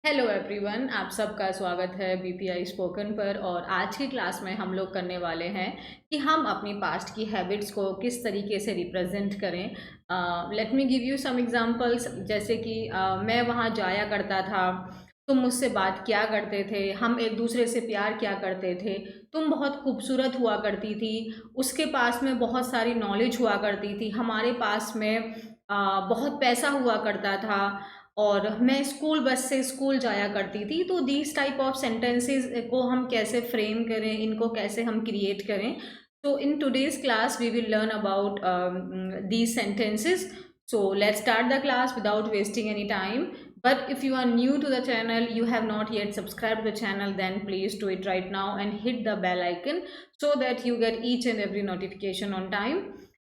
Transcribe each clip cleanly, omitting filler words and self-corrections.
Hello everyone, आप सबका स्वागत है बीपीआई स्पोकन पर। और आज की क्लास में हम लोग करने वाले हैं कि हम अपनी पास्ट की हैबिट्स को किस तरीके से रिप्रेजेंट करें। Let me give you some examples. जैसे कि मैं वहाँ जाया करता था, तुम मुझसे बात किया करते थे, हम एक दूसरे से प्यार किया करते थे, तुम बहुत खूबसूरत हुआ करती थी, उसके पास में बहुत सारी नॉलेज हुआ करती थी, हमारे पास में बहुत पैसा हुआ करता था, और मैं स्कूल बस से स्कूल जाया करती थी। तो दीज टाइप ऑफ सेंटेंसेस को हम कैसे फ्रेम करें, इनको कैसे हम क्रिएट करें। तो in today's class we will learn about these sentences. So let's start the class without wasting any time. But if you are new to the channel, you have not yet subscribed the channel, then please do it right now and hit the bell icon so that you get each and every notification on time.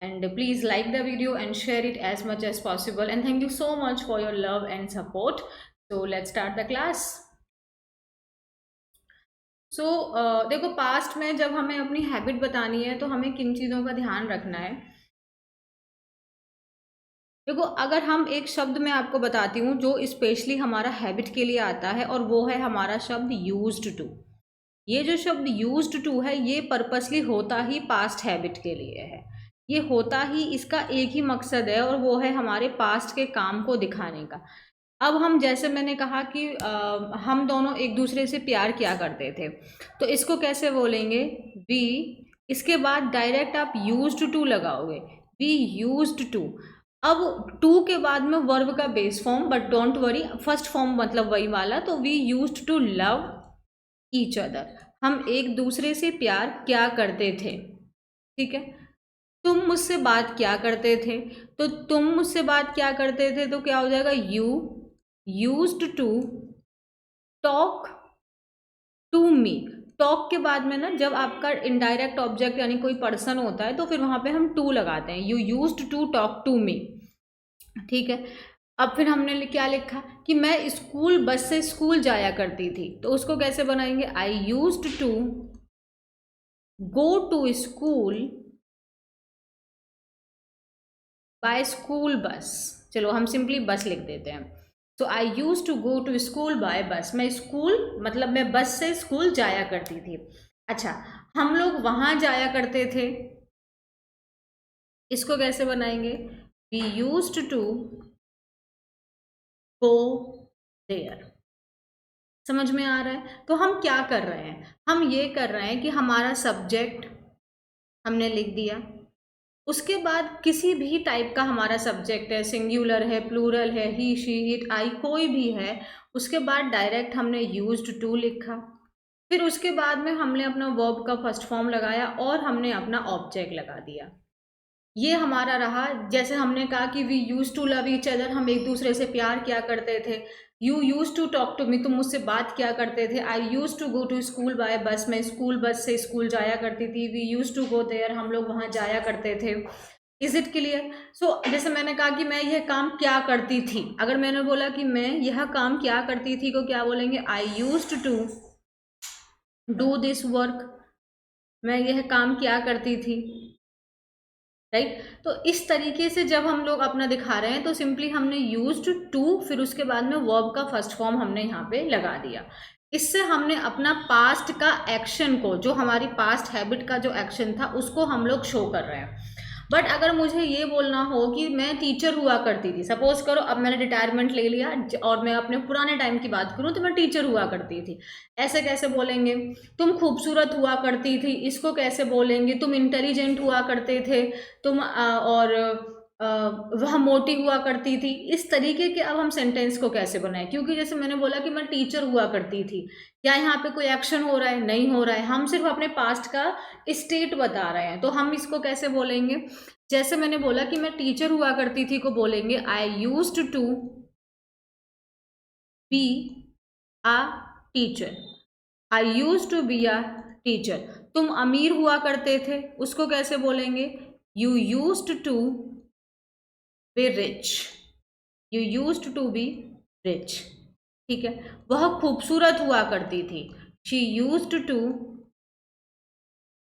And please like the video and share it as much as possible, and thank you so much for your love and support. So let's start the class. देखो, past में जब हमें अपनी habit बतानी है तो हमें किन चीज़ों का ध्यान रखना है। देखो, अगर हम एक शब्द में आपको बताती हूँ जो स्पेशली हमारा हैबिट के लिए आता है, और वो है हमारा शब्द यूज्ड टू। ये जो शब्द यूज्ड टू है, ये पर्पसली होता ही पास्ट हैबिट के लिए है। ये होता ही, इसका एक ही मकसद है, और वो है हमारे पास्ट के काम को दिखाने का। अब हम, जैसे मैंने कहा कि हम दोनों एक दूसरे से प्यार किया करते थे, तो इसको कैसे बोलेंगे? वी, इसके बाद डायरेक्ट आप यूज्ड टू लगाओगे, वी यूज्ड टू। अब टू के बाद में वर्ब का base form, but don't worry, first form मतलब वही वाला। तो we used to love each other, हम एक दूसरे से प्यार क्या करते थे। ठीक है। तुम मुझसे बात क्या करते थे, तो तुम मुझसे बात क्या करते थे तो क्या हो जाएगा? You used to talk to me. Talk के बाद में ना, जब आपका इनडायरेक्ट ऑब्जेक्ट यानी कोई पर्सन होता है, तो फिर वहां पे हम टू लगाते हैं, you used to talk to me. ठीक है। अब फिर हमने क्या लिखा कि मैं स्कूल बस से स्कूल जाया करती थी, तो उसको कैसे बनाएंगे? I used to go to school by school bus. चलो हम सिंपली बस लिख देते हैं। तो I use to go to school by bus, मैं स्कूल मतलब मैं बस से स्कूल जाया करती थी। अच्छा, हम लोग वहां जाया करते थे, इसको कैसे बनाएंगे? We use to go there. समझ में आ रहा है? तो हम क्या कर रहे हैं? हम ये कर रहे हैं कि हमारा सब्जेक्ट हमने लिख दिया, उसके बाद किसी भी टाइप का हमारा सब्जेक्ट है, सिंगुलर है, प्लूरल है, ही शी इट आई, कोई भी है, उसके बाद डायरेक्ट हमने यूज्ड टू लिखा। फिर उसके बाद में हमने अपना वर्ब का फर्स्ट फॉर्म लगाया और हमने अपना ऑब्जेक्ट लगा दिया। ये हमारा रहा। जैसे हमने कहा कि we use to love each other, हम एक दूसरे से प्यार किया करते थे। You use to talk to me, तुम मुझसे बात किया करते थे। I use to go to school by bus, मैं स्कूल बस से स्कूल जाया करती थी। We use to go there, हम लोग वहां जाया करते थे। Is it clear? सो जैसे मैंने कहा कि मैं यह काम क्या करती थी, अगर मैंने बोला कि मैं यह काम क्या करती थी, को क्या बोलेंगे? I use to do this work, मैं यह काम क्या करती थी। राइट। तो इस तरीके से जब हम लोग अपना दिखा रहे हैं, तो सिंपली हमने यूज्ड टू, फिर उसके बाद में वर्ब का फर्स्ट फॉर्म हमने यहाँ पे लगा दिया। इससे हमने अपना पास्ट का एक्शन को, जो हमारी पास्ट हैबिट का जो एक्शन था, उसको हम लोग शो कर रहे हैं। बट अगर मुझे ये बोलना हो कि मैं टीचर हुआ करती थी, सपोज करो अब मैंने रिटायरमेंट ले लिया और मैं अपने पुराने टाइम की बात करूं, तो मैं टीचर हुआ करती थी, ऐसे कैसे बोलेंगे? तुम खूबसूरत हुआ करती थी, इसको कैसे बोलेंगे? तुम इंटेलिजेंट हुआ करते थे, तुम और वह मोटी हुआ करती थी। इस तरीके के अब हम सेंटेंस को कैसे बनाएं? क्योंकि जैसे मैंने बोला कि मैं टीचर हुआ करती थी, क्या यहाँ पे कोई एक्शन हो रहा है? नहीं हो रहा है, हम सिर्फ अपने पास्ट का स्टेट बता रहे हैं। तो हम इसको कैसे बोलेंगे? जैसे मैंने बोला कि मैं टीचर हुआ करती थी, को बोलेंगे I used to be a teacher, I use to be a teacher. तुम अमीर हुआ करते थे, उसको कैसे बोलेंगे? You used to be rich, you used to be rich. ठीक है। वह खूबसूरत हुआ करती थी, she used to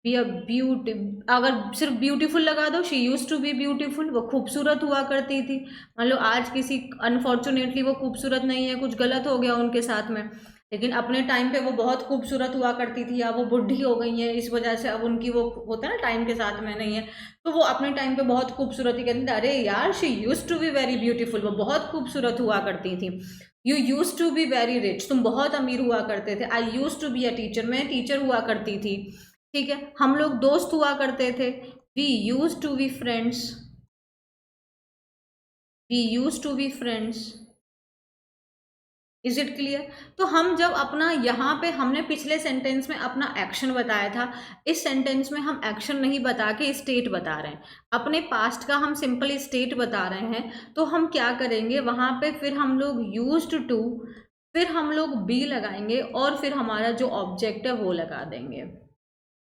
be a beauty, अगर सिर्फ ब्यूटीफुल लगा दो, she use to be beautiful, वो खूबसूरत हुआ करती थी। मान लो आज किसी अनफॉर्चुनेटली वो खूबसूरत नहीं है, कुछ गलत हो गया उनके साथ में, लेकिन अपने टाइम पे वो बहुत खूबसूरत हुआ करती थी। अब वो बुढ़ी हो गई है, इस वजह से अब उनकी वो होता है ना टाइम के साथ में नहीं है, तो वो अपने टाइम पे बहुत खूबसूरत ही कहती थी, अरे यार she use to be very beautiful, वो बहुत खूबसूरत हुआ करती थी। You use to be very rich, तुम बहुत अमीर हुआ करते थे। I use to be a teacher, मैं टीचर हुआ करती थी। ठीक है, हम लोग दोस्त हुआ करते थे। We use to be friends, we use to be friends. Is it clear? तो हम जब अपना यहाँ पे हमने पिछले सेंटेंस में अपना एक्शन बताया था, इस सेंटेंस में हम एक्शन नहीं बता के स्टेट बता रहे हैं, अपने पास्ट का हम सिंपल स्टेट बता रहे हैं। तो हम क्या करेंगे वहाँ पे, फिर हम लोग यूज्ड टू, फिर हम लोग बी लगाएंगे और फिर हमारा जो ऑब्जेक्ट है वो लगा देंगे।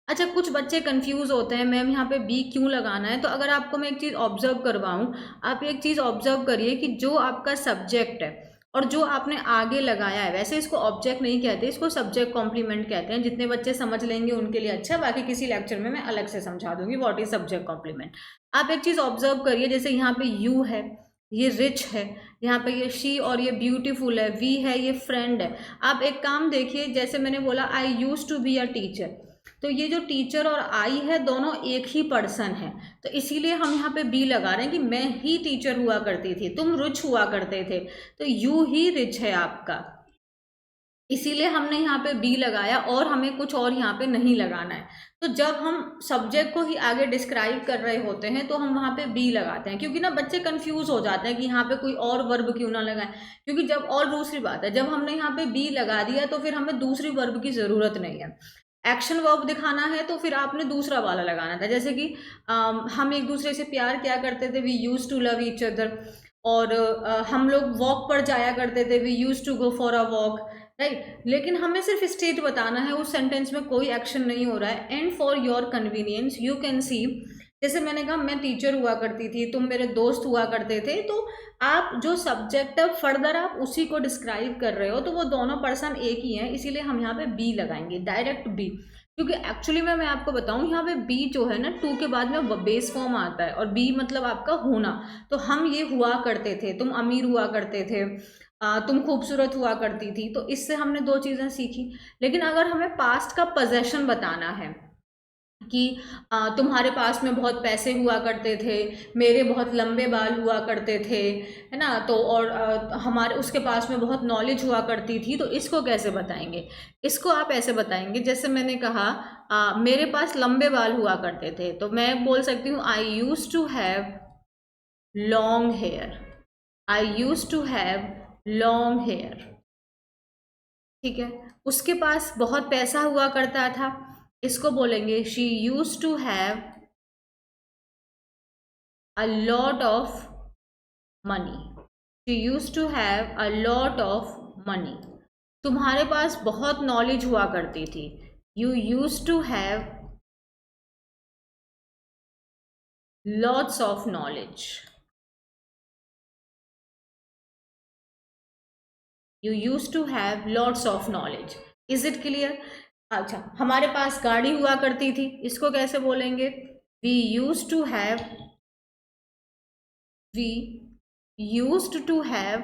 अच्छा, कुछ बच्चे कंफ्यूज होते हैं मैम यहाँ पे बी क्यों लगाना है। तो अगर आपको मैं एक चीज़ ऑब्जर्व करवाऊँ, आप एक चीज़ ऑब्जर्व करिए कि जो आपका सब्जेक्ट है और जो आपने आगे लगाया है, वैसे इसको ऑब्जेक्ट नहीं कहते, इसको सब्जेक्ट कॉम्प्लीमेंट कहते हैं। जितने बच्चे समझ लेंगे उनके लिए अच्छा, बाकी किसी लेक्चर में मैं अलग से समझा दूंगी व्हाट इज सब्जेक्ट कॉम्प्लीमेंट। आप एक चीज़ ऑब्जर्व करिए, जैसे यहाँ पे यू है, ये रिच है, यहाँ पे ये शी और ये ब्यूटीफुल है, वी है, ये फ्रेंड है। आप एक काम देखिए, जैसे मैंने बोला I use to be a teacher, तो ये जो टीचर और आई है दोनों एक ही पर्सन है, तो इसीलिए हम यहाँ पे बी लगा रहे हैं कि मैं ही टीचर हुआ करती थी, तुम रिच हुआ करते थे, तो यू ही रिच है आपका, इसीलिए हमने यहाँ पे बी लगाया और हमें कुछ और यहाँ पे नहीं लगाना है। तो जब हम सब्जेक्ट को ही आगे डिस्क्राइब कर रहे होते हैं तो हम वहाँ पे बी लगाते हैं, क्योंकि ना बच्चे कंफ्यूज हो जाते हैं कि यहाँ पे कोई और वर्ब क्यों ना लगाएं, क्योंकि जब, और दूसरी बात है, जब हमने यहाँ पे बी लगा दिया तो फिर हमें दूसरी वर्ब की ज़रूरत नहीं है। एक्शन वर्ब दिखाना है तो फिर आपने दूसरा वाला लगाना था, जैसे कि हम एक दूसरे से प्यार क्या करते थे, we use to love each other, और हम लोग वॉक पर जाया करते थे, we use to go for a walk, right. लेकिन हमें सिर्फ स्टेट बताना है, उस सेंटेंस में कोई एक्शन नहीं हो रहा है। And for your convenience you can सी, जैसे मैंने कहा मैं टीचर हुआ करती थी, तुम मेरे दोस्त हुआ करते थे, तो आप जो सब्जेक्ट है फर्दर आप उसी को डिस्क्राइब कर रहे हो, तो वो दोनों पर्सन एक ही हैं, इसीलिए हम यहाँ पे बी लगाएंगे, डायरेक्ट बी। क्योंकि एक्चुअली में मैं आपको बताऊं, यहाँ पे बी जो है ना, टू के बाद में बेस फॉर्म आता है, और बी मतलब आपका होना। तो हम ये हुआ करते थे, तुम अमीर हुआ करते थे, तुम खूबसूरत हुआ करती थी, तो इससे हमने दो चीज़ें सीखी। लेकिन अगर हमें पास्ट का पोजेशन बताना है कि तुम्हारे पास में बहुत पैसे हुआ करते थे, मेरे बहुत लंबे बाल हुआ करते थे, है ना, तो और हमारे उसके पास में बहुत नॉलेज हुआ करती थी, तो इसको कैसे बताएंगे? इसको आप ऐसे बताएंगे, जैसे मैंने कहा मेरे पास लंबे बाल हुआ करते थे, तो मैं बोल सकती हूँ I use to have long hair, I use to have long hair. ठीक है, उसके पास बहुत पैसा हुआ करता था, इसको बोलेंगे she use to have a lot of money, she use to have a lot of money. तुम्हारे पास बहुत नॉलेज हुआ करती थी, you use to have lots of knowledge, you use to have lots of knowledge. Is it clear? अच्छा, हमारे पास गाड़ी हुआ करती थी, इसको कैसे बोलेंगे? We use to have, we used to have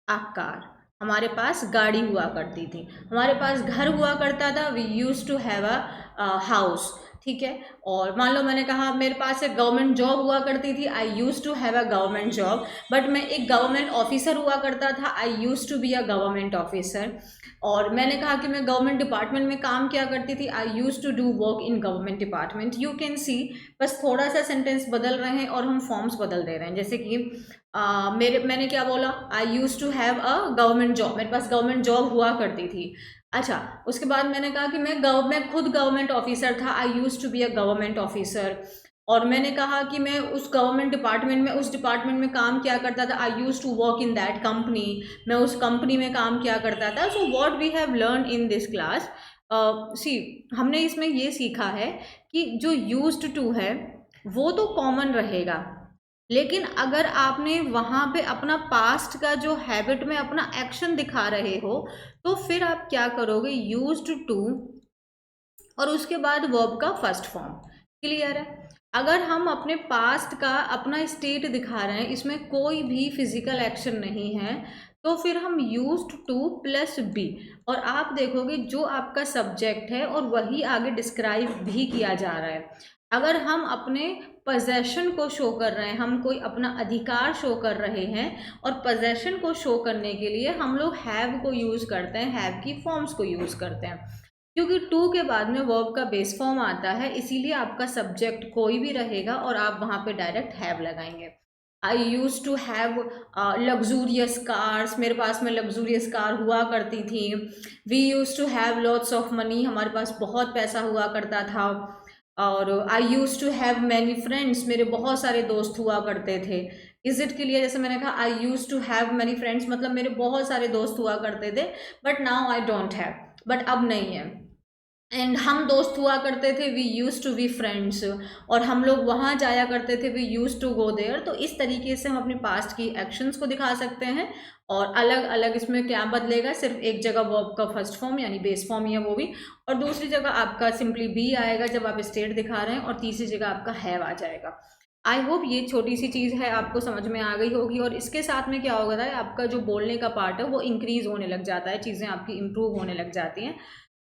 a car, हमारे पास गाड़ी हुआ करती थी। हमारे पास घर हुआ करता था, we use to have a house. ठीक है, और मान लो मैंने कहा मेरे पास एक गवर्नमेंट जॉब हुआ करती थी, I use to have a government job, but मैं एक गवर्नमेंट ऑफिसर हुआ करता था, I use to be a government officer. और मैंने कहा कि मैं गवर्नमेंट डिपार्टमेंट में काम किया करती थी, I use to do work in government department. You can see, बस थोड़ा सा सेंटेंस बदल रहे हैं और हम फॉर्म्स बदल दे रहे हैं। जैसे कि मैंने क्या बोला, I use to have a government job, मेरे पास गवर्नमेंट जॉब हुआ करती थी। अच्छा, उसके बाद मैंने कहा कि मैं खुद गवर्नमेंट ऑफिसर था, I use to be a government officer. और मैंने कहा कि मैं उस गवर्नमेंट डिपार्टमेंट में, उस डिपार्टमेंट में काम किया करता था, I use to work in that company, मैं उस कंपनी में काम किया करता था। So what we have learn in this class, see, हमने इसमें ये सीखा है कि जो यूज्ड टू है वो तो कॉमन रहेगा, लेकिन अगर आपने वहाँ पे अपना पास्ट का जो हैबिट में अपना एक्शन दिखा रहे हो, तो फिर आप क्या करोगे, यूज्ड टू और उसके बाद वर्ब का फर्स्ट फॉर्म। क्लियर है? अगर हम अपने पास्ट का अपना स्टेट दिखा रहे हैं, इसमें कोई भी फिजिकल एक्शन नहीं है, तो फिर हम यूज्ड टू प्लस बी, और आप देखोगे जो आपका सब्जेक्ट है और वही आगे डिस्क्राइब भी किया जा रहा है। अगर हम अपने पोजेशन को शो कर रहे हैं, हम कोई अपना अधिकार शो कर रहे हैं, और पोजेशन को शो करने के लिए हम लोग हैव को यूज़ करते हैं, हैव की फॉर्म्स को यूज़ करते हैं। क्योंकि टू के बाद में वर्ब का बेस फॉर्म आता है, इसीलिए आपका सब्जेक्ट कोई भी रहेगा और आप वहाँ पे डायरेक्ट हैव लगाएंगे। I use to have luxurious cars, मेरे पास में लग्जूरियस कार हुआ करती थी। We use to have lots of money, हमारे पास बहुत पैसा हुआ करता था। और I use to have many friends, मेरे बहुत सारे दोस्त हुआ करते थे। Is it clear? जैसे मैंने कहा I use to have many friends, मतलब मेरे बहुत सारे दोस्त हुआ करते थे, but now I don't have, but अब नहीं है। एंड हम दोस्त हुआ करते थे, we use to be friends, और हम लोग वहाँ जाया करते थे, we use to go there. तो इस तरीके से हम अपने पास्ट की एक्शंस को दिखा सकते हैं। और अलग अलग इसमें क्या बदलेगा, सिर्फ एक जगह वर्ब का फर्स्ट फॉर्म यानी बेस फॉर्म ही है वो भी, और दूसरी जगह आपका सिंपली बी आएगा जब आप स्टेट दिखा रहे हैं, और तीसरी जगह आपका हैव आ जाएगा। आई होप ये छोटी सी चीज़ है आपको समझ में आ गई होगी, और इसके साथ में क्या होगा है, आपका जो बोलने का पार्ट है वो इंक्रीज होने लग जाता है, चीज़ें आपकी इंप्रूव होने लग जाती हैं।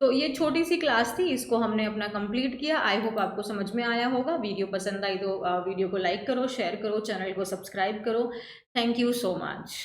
तो ये छोटी सी क्लास थी, इसको हमने अपना कंप्लीट किया। आई होप आपको समझ में आया होगा। वीडियो पसंद आई तो वीडियो को लाइक करो, शेयर करो, चैनल को सब्सक्राइब करो। Thank you so much.